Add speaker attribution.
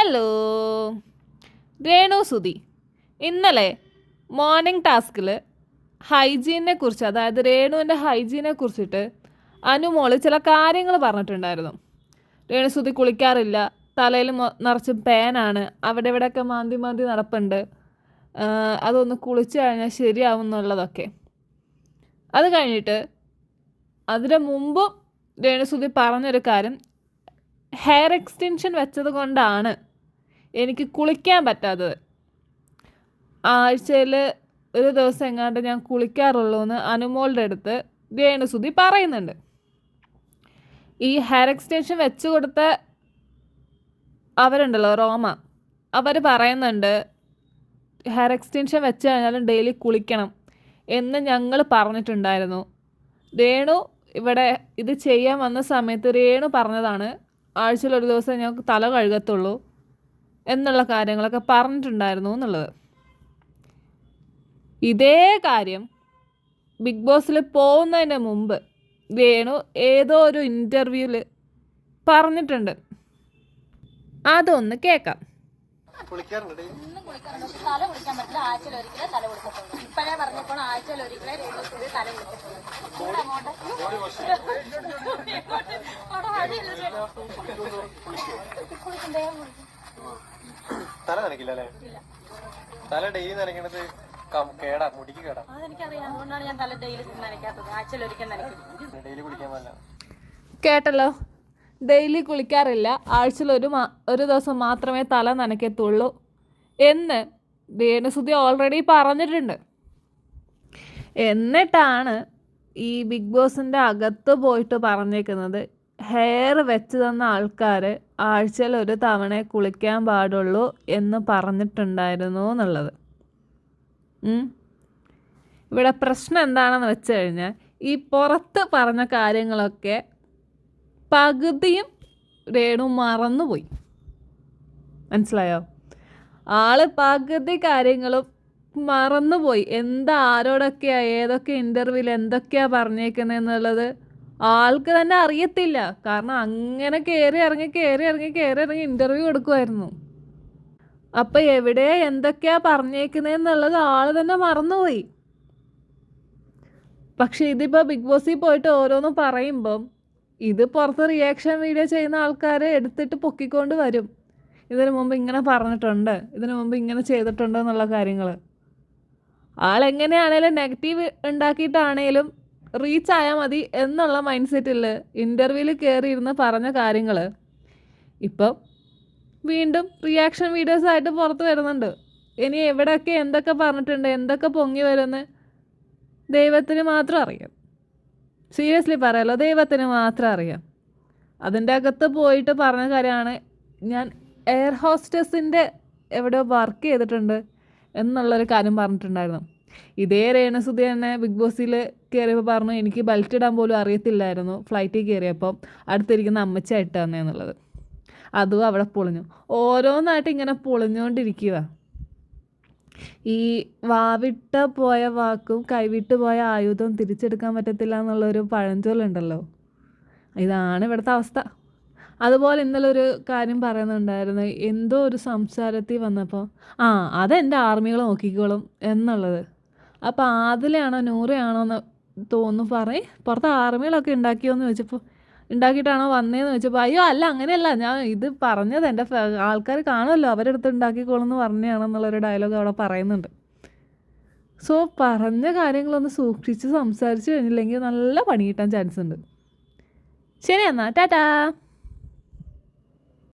Speaker 1: Hello Renu Sudhi. ഇന്നലെ morning ടാസ്കിൽ ഹൈജീനെ കുറിച്ച്, അതായത് രേണുവിൻ്റെ ഹൈജീനെ കുറിച്ചിട്ട് അനുമോള് ചില കാര്യങ്ങൾ പറഞ്ഞിട്ടുണ്ടായിരുന്നു. രേണു സുധി കുളിക്കാറില്ല, തലയിൽ നിറച്ച് പേനാണ്, അവിടെ ഇവിടെയൊക്കെ മാന്തി മാന്തി നടപ്പുണ്ട്, അതൊന്ന് കുളിച്ച് കഴിഞ്ഞാൽ ശരിയാവും എന്നുള്ളതൊക്കെ. അത് കഴിഞ്ഞിട്ട് അതിന് മുമ്പും രേണു സുധി പറഞ്ഞൊരു കാര്യം, ഹെയർ എക്സ്റ്റൻഷൻ വെച്ചത് കൊണ്ടാണ് എനിക്ക് കുളിക്കാൻ പറ്റാത്തത്, ആഴ്ചയിൽ ഒരു ദിവസം എങ്ങാണ്ട് ഞാൻ കുളിക്കാറുള്ളൂ എന്ന് അനുമോളുടെ അടുത്ത് രേണു സുധി പറയുന്നുണ്ട്. ഈ ഹെയർ എക്സ്റ്റൻഷൻ വെച്ച് കൊടുത്ത അവരുണ്ടല്ലോ, റോമ, അവർ പറയുന്നുണ്ട് ഹെയർ എക്സ്റ്റൻഷൻ വെച്ച് കഴിഞ്ഞാലും ഡെയിലി കുളിക്കണം എന്ന് ഞങ്ങൾ പറഞ്ഞിട്ടുണ്ടായിരുന്നു. രേണു ഇവിടെ ഇത് ചെയ്യാൻ വന്ന സമയത്ത് രേണു പറഞ്ഞതാണ് ആഴ്ചയിൽ ഒരു ദിവസം ഞങ്ങൾക്ക് തല കഴുകത്തുള്ളൂ എന്നുള്ള കാര്യങ്ങളൊക്കെ പറഞ്ഞിട്ടുണ്ടായിരുന്നു എന്നുള്ളത്. ഇതേ കാര്യം ബിഗ് ബോസിൽ പോകുന്നതിന് മുമ്പ് രേണു ഏതോ ഒരു ഇൻ്റർവ്യൂവിൽ പറഞ്ഞിട്ടുണ്ട്. അതൊന്ന് കേൾക്കാം.
Speaker 2: തല കുളിക്കാൻ പറ്റില്ല, ആഴ്ചയിൽ ഒരിക്കലേ തല കുളിക്കത്തുള്ളൂ. ഇപ്പോഴേ പറഞ്ഞപ്പോൾ ആഴ്ചയിൽ ഒരിക്കലേ തല കുളിക്കത്തുള്ളൂ.
Speaker 3: തല നനയ്ക്കില്ല അല്ലേ? തല ഡെയിലി നനയ്ക്കണത് കേടാ, മുടിക്ക് കേടാ.
Speaker 2: അതെനിക്കറിയാം, അതുകൊണ്ടാണ് ഞാൻ തല ഡെയിലി നനയ്ക്കാത്തത്. ആഴ്ചയിൽ ഒരിക്കൽ നനയ്ക്കും.
Speaker 3: ഡെയിലി കുളിക്കാൻ പറ്റില്ല.
Speaker 1: കേട്ടല്ലോ, ഡെയിലി കുളിക്കാറില്ല, ആഴ്ചയിൽ ഒരു ദിവസം മാത്രമേ തല നനയ്ക്കത്തുള്ളൂ എന്ന് രേണു സുധി ഓൾറെഡി പറഞ്ഞിട്ടുണ്ട്. എന്നിട്ടാണ് ഈ ബിഗ് ബോസിൻ്റെ അകത്ത് പോയിട്ട് പറഞ്ഞേക്കുന്നത് ഹെയർ വെച്ച് തന്ന ആൾക്കാർ ആഴ്ചയിൽ ഒരു തവണ കുളിക്കാൻ പാടുള്ളൂ എന്ന് പറഞ്ഞിട്ടുണ്ടായിരുന്നു എന്നുള്ളത്. ഇവിടെ പ്രശ്നം എന്താണെന്ന് വെച്ച് കഴിഞ്ഞാൽ, ഈ പുറത്ത് പറഞ്ഞ കാര്യങ്ങളൊക്കെ പകുതിയും രേണു മറന്നുപോയി. മനസ്സിലായോ? ആള് പകുതി കാര്യങ്ങളും മറന്നുപോയി. ആരോടൊക്കെയാ, ഏതൊക്കെ ഇൻ്റർവ്യൂവിൽ എന്തൊക്കെയാ പറഞ്ഞേക്കുന്നതെന്നുള്ളത് ആൾക്ക് തന്നെ അറിയത്തില്ല. കാരണം അങ്ങനെ കയറി ഇറങ്ങി ഇൻ്റർവ്യൂ കൊടുക്കുമായിരുന്നു. അപ്പം എവിടെ എന്തൊക്കെയാ പറഞ്ഞേക്കുന്നതെന്നുള്ളത് ആൾ തന്നെ മറന്നുപോയി. പക്ഷെ ഇതിപ്പോൾ ബിഗ് ബോസിൽ പോയിട്ട് ഓരോന്നും പറയുമ്പം ഇത് പുറത്ത് റിയാക്ഷൻ വീഡിയോ ചെയ്യുന്ന ആൾക്കാർ എടുത്തിട്ട് പൊക്കിക്കൊണ്ട് വരും. ഇതിനു മുമ്പ് ഇങ്ങനെ പറഞ്ഞിട്ടുണ്ട്, ഇതിനു മുമ്പ് ഇങ്ങനെ ചെയ്തിട്ടുണ്ട് എന്നുള്ള കാര്യങ്ങൾ. ആളെങ്ങനെയാണേലും നെഗറ്റീവ് ഉണ്ടാക്കിയിട്ടാണേലും റീച്ച് ആയാൽ മതി എന്നുള്ള മൈൻഡ് സെറ്റിൽ ഇൻ്റർവ്യൂവിൽ കയറിയിരുന്ന് പറഞ്ഞ കാര്യങ്ങൾ ഇപ്പം വീണ്ടും റിയാക്ഷൻ വീഡിയോസായിട്ട് പുറത്ത് വരുന്നുണ്ട്. ഇനി എവിടെയൊക്കെ എന്തൊക്കെ പറഞ്ഞിട്ടുണ്ട്, എന്തൊക്കെ പൊങ്ങി വരുമെന്ന് ദൈവത്തിന് മാത്രം അറിയാം. സീരിയസ്ലി പറയാലോ, ദൈവത്തിന് മാത്രം അറിയാം. അതിൻ്റെ അകത്ത് പോയിട്ട് പറഞ്ഞ കാര്യമാണ്, ഞാൻ എയർ ഹോസ്റ്റസിൻ്റെ എവിടെയോ വർക്ക് ചെയ്തിട്ടുണ്ട് എന്നുള്ളൊരു കാര്യം പറഞ്ഞിട്ടുണ്ടായിരുന്നു. ഇതേ രേണു സുധി തന്നെ ബിഗ് ബോസിൽ കയറിയപ്പോൾ പറഞ്ഞു എനിക്ക് ബെൽറ്റ് ഇടാൻ പോലും അറിയത്തില്ലായിരുന്നു, ഫ്ലൈറ്റിൽ കയറിയപ്പോൾ അടുത്തിരിക്കുന്ന അമ്മച്ചായിട്ട് തന്നെ എന്നുള്ളത്. അതും അവിടെ പൊളിഞ്ഞു. ഓരോന്നായിട്ട് ഇങ്ങനെ പൊളിഞ്ഞുകൊണ്ടിരിക്കുക. ഈ വാവിട്ട പോയ വാക്കും കൈവിട്ട് പോയ ആയുധവും തിരിച്ചെടുക്കാൻ പറ്റത്തില്ല എന്നുള്ളൊരു പഴഞ്ചൊല്ലുണ്ടല്ലോ, ഇതാണ് ഇവിടുത്തെ അവസ്ഥ. അതുപോലെ ഇന്നലെ ഒരു കാര്യം പറയുന്നുണ്ടായിരുന്നു, എന്തോ ഒരു സംസാരത്തിൽ വന്നപ്പോൾ അതെൻ്റെ ആർമികൾ നോക്കിക്കോളും എന്നുള്ളത്. അപ്പോൾ ആദിലയാണോ നൂറയാണോ എന്ന് തോന്നുന്നു പുറത്ത് ആർമികളൊക്കെ ഉണ്ടാക്കിയോന്ന് ചോദിച്ചപ്പോൾ, ഉണ്ടാക്കിയിട്ടാണോ വന്നതെന്ന് ചോദിച്ചപ്പോൾ അയ്യോ അല്ല അങ്ങനെയല്ല, ഞാൻ ഇത് പറഞ്ഞത് എൻ്റെ ആൾക്കാർ കാണുമല്ലോ അവരുടെ അടുത്ത് ഉണ്ടാക്കിക്കോളും എന്ന് പറഞ്ഞാണെന്നുള്ളൊരു ഡയലോഗ് അവിടെ പറയുന്നുണ്ട്. സോ പറഞ്ഞ കാര്യങ്ങളൊന്ന് സൂക്ഷിച്ച് സംസാരിച്ച് കഴിഞ്ഞില്ലെങ്കിൽ നല്ല പണി കിട്ടാൻ ചാൻസ് ഉണ്ട്. ശരി എന്നാൽ ടാറ്റാ.